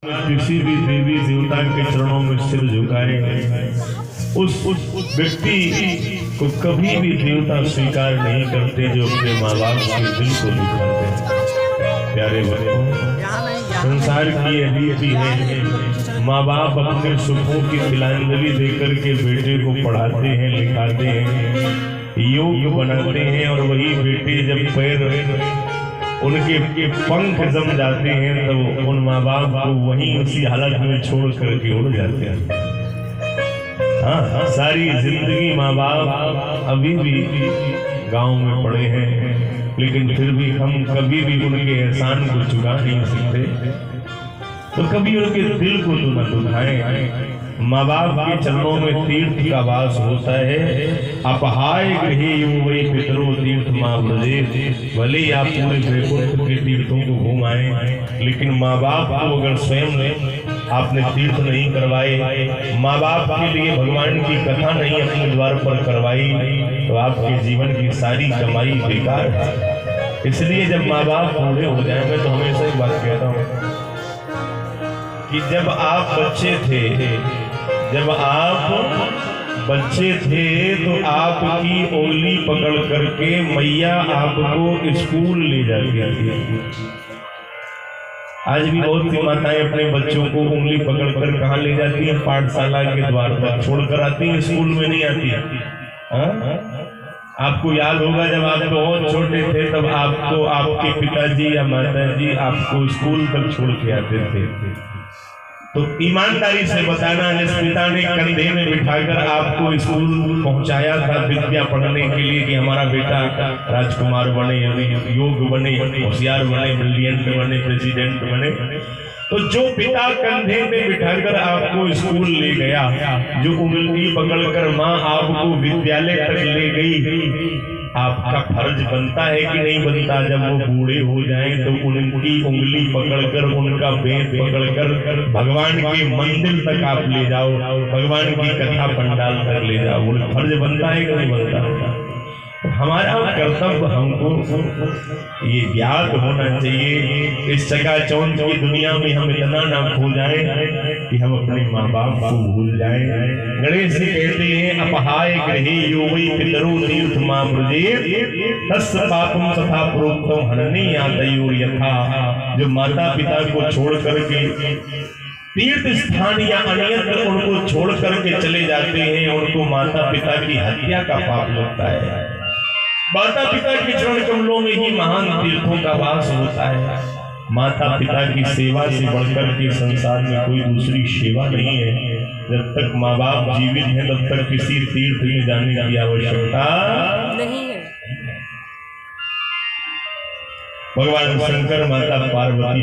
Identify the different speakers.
Speaker 1: किसी भी देवी देवता के चरणों में सिर झुकाए उस व्यक्ति को कभी भी देवता स्वीकार नहीं करते जो अपने माँ बाप के दिल को दुखाते हैं। प्यारे बच्चों, संसार की यह रीति है, माँ बाप अपने सुखों की तिलांजलि देकर के बेटे को पढ़ाते हैं, लिखाते हैं, योग बनाते हैं, और वही बेटे जब पैर उनके पंख जम जाते हैं तो उन माँ बाप को वहीं उसी हालत में छोड़ करके उड़ जाते हैं। हाँ, सारी जिंदगी माँ बाप अभी भी गांव में पड़े हैं, लेकिन फिर भी हम कभी भी उनके एहसान को चुका नहीं सकते। तो कभी उनके दिल को तो न दुखाएं। माँ बाप के चरणों में तीर्थ का वास होता है। अपहाय गृहे यो वै पितरो तीर्थ माँ ब्रजे। भले ही आप पूरे वैकुंठ के तीर्थों को घुमाएं, लेकिन माँ बाप को अगर स्वयं आपने तीर्थ नहीं करवाए, माँ बाप के लिए भगवान की कथा नहीं अपने द्वार पर करवाई, तो आपके जीवन की सारी कमाई बेकार है। इसलिए जब माँ बाप बूढ़े हो जाए, मैं तो हमेशा एक बात कहता हूँ कि जब आप बच्चे थे तो आपकी उंगली पकड़ करके मैया आपको स्कूल ले जाती थी। आज भी बहुत सी माताएं अपने बच्चों को उंगली पकड़कर कहाँ ले जाती हैं? पाठशाला के द्वार पर छोड़कर आती हैं, स्कूल में नहीं आती है। आपको याद होगा जब आप बहुत छोटे थे तब आपको आपके पिताजी या माताजी आपको स्कूल तक छोड़ के आते थे। तो ईमानदारी से बताना, जिस पिता ने कंधे में बिठाकर आपको स्कूल पहुंचाया था विद्या पढ़ने के लिए कि हमारा बेटा राजकुमार बने, योग बने, होशियार बने, ब्रिलियंट बने, प्रेसिडेंट बने, तो जो पिता कंधे में बिठाकर आपको स्कूल ले गया, जो उंगली पकड़कर माँ आपको विद्यालय तक ले गई, आपका फर्ज बनता है कि नहीं बनता? जब वो बूढ़े हो जाएं तो उनकी उंगली पकड़कर, उनका बेट पकड़कर भगवान के मंदिर तक आप ले जाओ, भगवान की कथा पंडाल तक ले जाओ। वो फर्ज बनता है कि नहीं बनता? हमारा कर्तव्य हमको ये ज्ञात होना चाहिए। इस चकाचौंध की दुनिया में हम इतना ना खो जाएं कि हम अपने माँ बाप को भूल जाएं। गणेश जी कहते हैं, अपहाय गृहे यो वै पितरो तीर्थ माँ ब्रजे तस्य पापम तथा प्रोक्तम हनने यातयोर यथा। जो माता पिता को छोड़ करके तीर्थ स्थान या अन्यत्र उनको छोड़ करके चले जाते हैं, उनको माता पिता की हत्या का पाप लगता है। माता पिता के चरण कमलों में ही महान तीर्थों का वास होता है। माता पिता की सेवा से बढ़कर के संसार में कोई दूसरी सेवा नहीं है। जब तक माँ बाप जीवित हैं तब तक किसी तीर्थ में जाने की आवश्यकता नहीं है। भगवान शंकर, माता पार्वती